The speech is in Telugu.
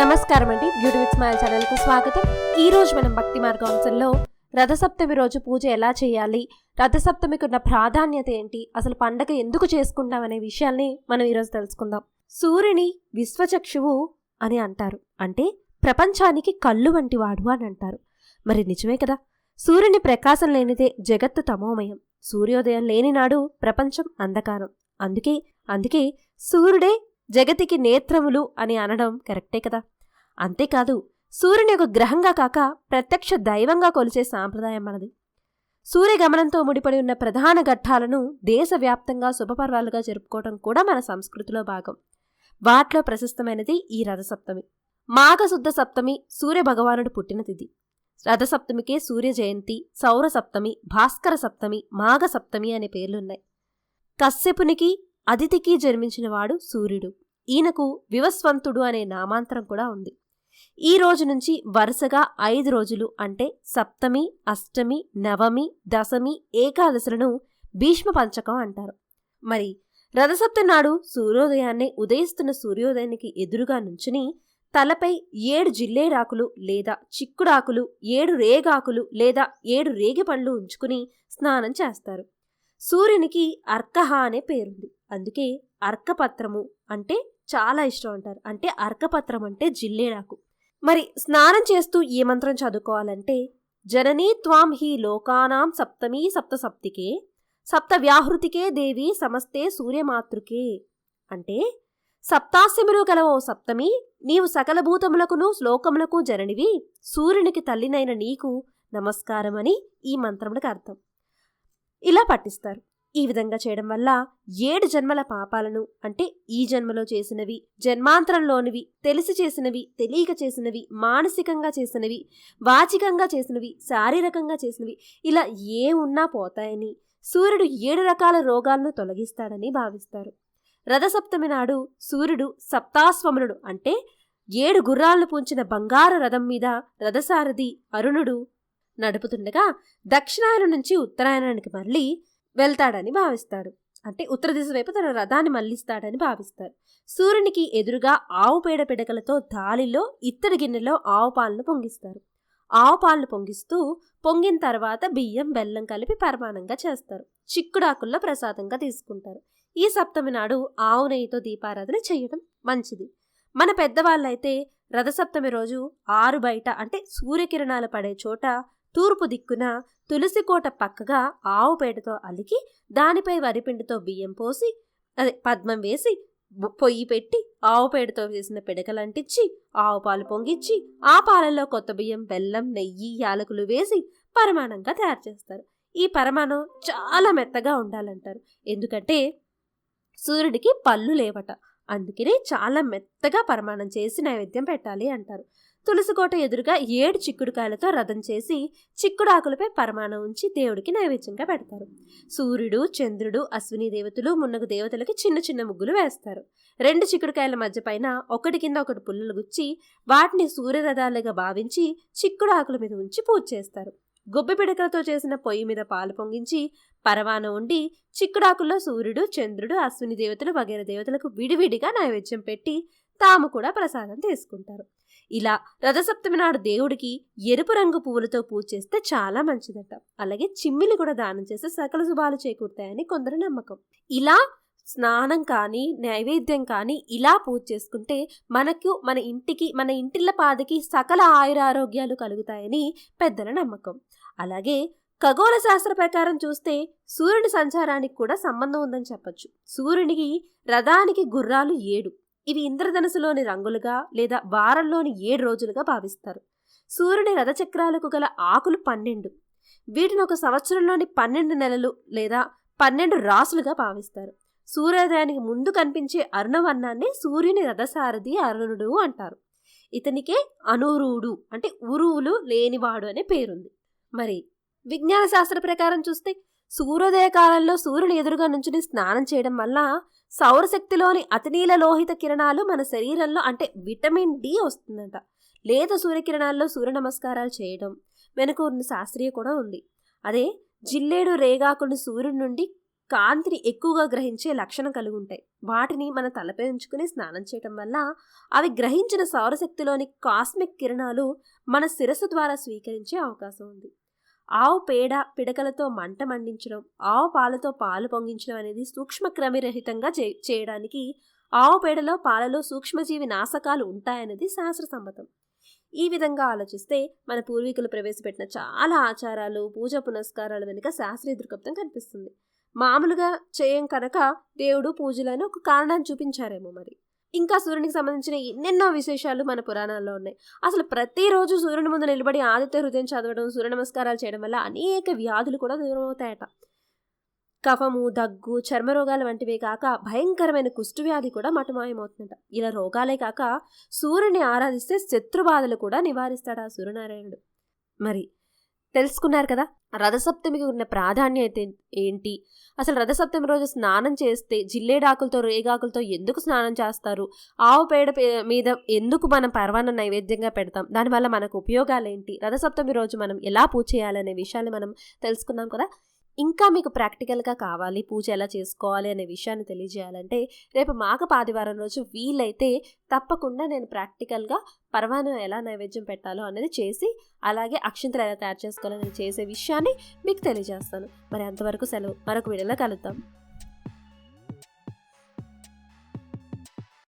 నమస్కారం అండి. బ్యూటీ విత్ స్మైల్ ఛానల్కు స్వాగతం. ఈ రోజు మనం భక్తి మార్గాంశంలో రథసప్తమి రోజు పూజ ఎలా చేయాలి, రథసప్తమికి ఉన్న ప్రాధాన్యత ఏంటి, అసలు పండగ ఎందుకు చేసుకుంటాం అనే విషయాల్ని మనం ఈరోజు తెలుసుకుందాం. సూర్యుని విశ్వచక్షువు అని అంటారు, అంటే ప్రపంచానికి కళ్ళు వంటి వాడు అని అంటారు. మరి నిజమే కదా. సూర్యుని ప్రకాశం లేనిదే జగత్తు తమోమయం, సూర్యోదయం లేనినాడు ప్రపంచం అంధకారం. అందుకే సూర్యుడే జగతికి నేత్రములు అని అనడం కరెక్టే కదా. అంతేకాదు, సూర్యుని ఒక గ్రహంగా కాక ప్రత్యక్ష దైవంగా కొలిచే సాంప్రదాయం మనది. సూర్యగమనంతో ముడిపడి ఉన్న ప్రధాన ఘట్టాలను దేశవ్యాప్తంగా శుభపర్వాలుగా జరుపుకోవడం కూడా మన సంస్కృతిలో భాగం. వాటిలో ప్రశస్తమైనది ఈ రథసప్తమి. మాఘశుద్ధ సప్తమి సూర్య భగవానుడు పుట్టిన తిథి. రథసప్తమికే సూర్య జయంతి, సౌర సప్తమి, భాస్కర సప్తమి, మాఘ సప్తమి అనే పేర్లున్నాయి. కశ్యపునికి అదితికి జన్మించినవాడు సూర్యుడు. ఈయనకు వివస్వంతుడు అనే నామాంతరం కూడా ఉంది. ఈ రోజు నుంచి వరుసగా 5 రోజులు అంటే సప్తమి, అష్టమి, నవమి, దశమి, ఏకాదశులను భీష్మ పంచకం అంటారు. మరి రథసప్తమి నాడు సూర్యోదయాన్నే ఉదయిస్తున్న సూర్యోదయానికి ఎదురుగా నుంచుని తలపై 7 జిల్లేడాకులు లేదా చిక్కుడాకులు, 7 రేగాకులు లేదా 7 రేగిపండ్లు ఉంచుకుని స్నానం చేస్తారు. సూర్యునికి అర్కహ అనే పేరుంది. అందుకే అర్కపత్రము అంటే చాలా ఇష్టం అంటారు. అంటే అర్కపత్రం అంటే జిల్లేడాకు. మరి స్నానం చేస్తూ ఈ మంత్రం చదువుకోవాలంటే జననీ త్వాం హి లోకానాం సప్తమీ సప్తసప్తికే సప్త వ్యాహృతికే దేవి సమస్తే సూర్యమాతృకే. అంటే సప్తాస్యములు గల ఓ సప్తమి, నీవు సకల భూతములకును శ్లోకములకు జననివి, సూర్యునికి తల్లినైన నీకు నమస్కారమని ఈ మంత్రములకు అర్థం. ఇలా పఠిస్తారు. ఈ విధంగా చేయడం వల్ల 7 జన్మల పాపాలను, అంటే ఈ జన్మలో చేసినవి, జన్మాంతరంలోనివి, తెలిసి చేసినవి, తెలియక చేసినవి, మానసికంగా చేసినవి, వాచికంగా చేసినవి, శారీరకంగా చేసినవి, ఇలా ఏ ఉన్నా పోతాయని, సూర్యుడు 7 రకాల రోగాలను తొలగిస్తాడని భావిస్తారు. రథసప్తమి నాడు సూర్యుడు సప్తాశ్వమునుడు అంటే 7 గుర్రాలను పూంచిన బంగారు రథం మీద రథసారథి అరుణుడు నడుపుతుండగా దక్షిణాయనం నుంచి ఉత్తరాయణానికి మళ్ళీ వెళ్తాడని భావిస్తాడు. అంటే ఉత్తర దిశ వైపు తన రథాన్ని మళ్లిస్తాడని భావిస్తారు. సూర్యునికి ఎదురుగా ఆవు పేడ పిడకలతో దాలిలో ఇత్తడి గిన్నెలో ఆవు పాలను పొంగిస్తారు. ఆవు పాలను పొంగిస్తూ పొంగిన తర్వాత బియ్యం, బెల్లం కలిపి పరమానంగా చేస్తారు. చిక్కుడాకుల్లో ప్రసాదంగా తీసుకుంటారు. ఈ సప్తమి నాడు ఆవు నెయ్యితో దీపారాధన చేయడం మంచిది. మన పెద్దవాళ్ళైతే రథసప్తమి రోజు 6 బయట అంటే సూర్యకిరణాలు పడే చోట తూర్పు దిక్కున తులసి కోట పక్కగా ఆవు పేడతో అలికి దానిపై వరిపిండితో బియ్యం పోసి పద్మం వేసి పొయ్యి పెట్టి ఆవు పేడతో వేసిన పిడకలంటించి ఆవు పాలు పొంగిచ్చి ఆ పాలల్లో కొత్త బియ్యం, బెల్లం, నెయ్యి, యాలకులు వేసి పరమానంగా తయారు చేస్తారు. ఈ పరమానం చాలా మెత్తగా ఉండాలంటారు. ఎందుకంటే సూర్యుడికి పళ్ళు లేవట. అందుకనే చాలా మెత్తగా పరమానం చేసి నైవేద్యం పెట్టాలి అంటారు. తులసికోట ఎదురుగా 7 చిక్కుడుకాయలతో రథం చేసి చిక్కుడాకులపై పరమాణం ఉంచి దేవుడికి నైవేద్యంగా పెడతారు. సూర్యుడు, చంద్రుడు, అశ్విని దేవతలు, మున్నగు దేవతలకి చిన్న చిన్న ముగ్గులు వేస్తారు. 2 చిక్కుడుకాయల మధ్య పైన ఒకటి కింద ఒకటి పుల్లలు గుచ్చి వాటిని సూర్యరథాలుగా భావించి చిక్కుడాకుల మీద ఉంచి పూజ చేస్తారు. గొబ్బి పిడకలతో చేసిన పొయ్యి మీద పాలు పొంగించి పరమాణం ఉండి చిక్కుడాకుల్లో సూర్యుడు, చంద్రుడు, అశ్విని దేవతలు వగైరా దేవతలకు విడివిడిగా నైవేద్యం పెట్టి తాము కూడా ప్రసాదం తీసుకుంటారు. ఇలా రథసప్తమి నాడు దేవుడికి ఎరుపు రంగు పువ్వులతో పూజ చేస్తే చాలా మంచిదట. అలాగే చిమ్మిలి కూడా దానం చేస్తే సకల శుభాలు చేకూరుతాయని కొందరు నమ్మకం. ఇలా స్నానం కానీ నైవేద్యం కానీ ఇలా పూజ చేసుకుంటే మనకు, మన ఇంటికి, మన ఇంటిళ్ళ పాదికి సకల ఆయురారోగ్యాలు కలుగుతాయని పెద్దల నమ్మకం. అలాగే ఖగోళ శాస్త్ర ప్రకారం చూస్తే సూర్యుని సంచారానికి కూడా సంబంధం ఉందని చెప్పొచ్చు. సూర్యునికి రథానికి గుర్రాలు 7. ఇవి ఇంద్రధనుసులోని రంగులుగా లేదా వారంలోని 7 రోజులుగా భావిస్తారు. సూర్యుని రథచక్రాలకు గల ఆకులు 12. వీటిని ఒక సంవత్సరంలోని 12 నెలలు లేదా 12 రాసులుగా భావిస్తారు. సూర్యోదయానికి ముందు కనిపించే అరుణవర్ణాన్ని సూర్యుని రథసారథి అరుణుడు అంటారు. ఇతనికే అనూరుడు అంటే ఉరువులు లేనివాడు అనే పేరుంది. మరి విజ్ఞాన శాస్త్ర ప్రకారం చూస్తే సూర్యోదయ కాలంలో సూర్యుని ఎదురుగా నుంచుని స్నానం చేయడం వల్ల సౌరశక్తిలోని అతినీల లోహిత కిరణాలు మన శరీరంలో అంటే విటమిన్ డి వస్తుందంట. లేత సూర్యకిరణాల్లో సూర్య నమస్కారాలు చేయడం వెనుక ఉన్న శాస్త్రీయ కూడా ఉంది. అదే జిల్లేడు రేగాకులను సూర్యుడి నుండి కాంతిని ఎక్కువగా గ్రహించే లక్షణం కలిగి ఉంటాయి. వాటిని మన తలపై ఉంచుకుని స్నానం చేయటం వల్ల అవి గ్రహించిన సౌరశక్తిలోని కాస్మిక్ కిరణాలు మన శిరస్సు ద్వారా స్వీకరించే అవకాశం ఉంది. ఆవు పేడ పిడకలతో మంట మండించడం, ఆవు పాలతో పాలు పొంగించడం అనేది సూక్ష్మ క్రమిరహితంగా చేయడానికి ఆవు పేడలో పాలలో సూక్ష్మజీవి నాశకాలు ఉంటాయనేది శాస్త్ర సమ్మతం. ఈ విధంగా ఆలోచిస్తే మన పూర్వీకులు ప్రవేశపెట్టిన చాలా ఆచారాలు, పూజ పునస్కారాల వెనుక శాస్త్రీయ దృక్పథం కనిపిస్తుంది. మామూలుగా చేయం కనుక దేవుడు పూజలని ఒక కారణాన్ని చూపించారేమో మరి. ఇంకా సూర్యునికి సంబంధించిన ఎన్నెన్నో విశేషాలు మన పురాణాల్లో ఉన్నాయి. అసలు ప్రతిరోజు సూర్యుని ముందు నిలబడి ఆదిత్య హృదయం చదవడం, సూర్య నమస్కారాలు చేయడం వల్ల అనేక వ్యాధులు కూడా దూరం అవుతాయట. కఫము, దగ్గు, చర్మరోగాలు వంటివే కాక భయంకరమైన కుష్ఠవ్యాధి కూడా మటుమాయమవుతుందట. ఇలా రోగాలే కాక సూర్యుని ఆరాధిస్తే శత్రుబాధలు కూడా నివారిస్తాడు ఆ సూర్యనారాయణుడు. మరి తెలుసుకున్నారు కదా రథసప్తమికి ఉన్న ప్రాధాన్యత ఏంటి, అసలు రథసప్తమి రోజు స్నానం చేస్తే జిల్లేడాకులతో రేగాకులతో ఎందుకు స్నానం చేస్తారు, ఆవు పేడ మీద ఎందుకు మనం పర్వాన్న నైవేద్యంగా పెడతాం, దానివల్ల మనకు ఉపయోగాలు ఏంటి, రథసప్తమి రోజు మనం ఎలా పూజ చేయాలనే విషయాన్ని మనం తెలుసుకున్నాం కదా. ఇంకా మీకు ప్రాక్టికల్గా కావాలి పూజ ఎలా చేసుకోవాలి అనే విషయాన్ని తెలియజేయాలంటే రేపు మాఘ ఆదివారం రోజు వీలైతే తప్పకుండా నేను ప్రాక్టికల్గా పరమాన్నం ఎలా నైవేద్యం పెట్టాలో అనేది చేసి, అలాగే అక్షింతలు ఎలా తయారు చేసుకోవాలని చేసే విషయాన్ని మీకు తెలియజేస్తాను. మరి అంతవరకు సెలవు, మరొక వీడియోలో కలుద్దాం.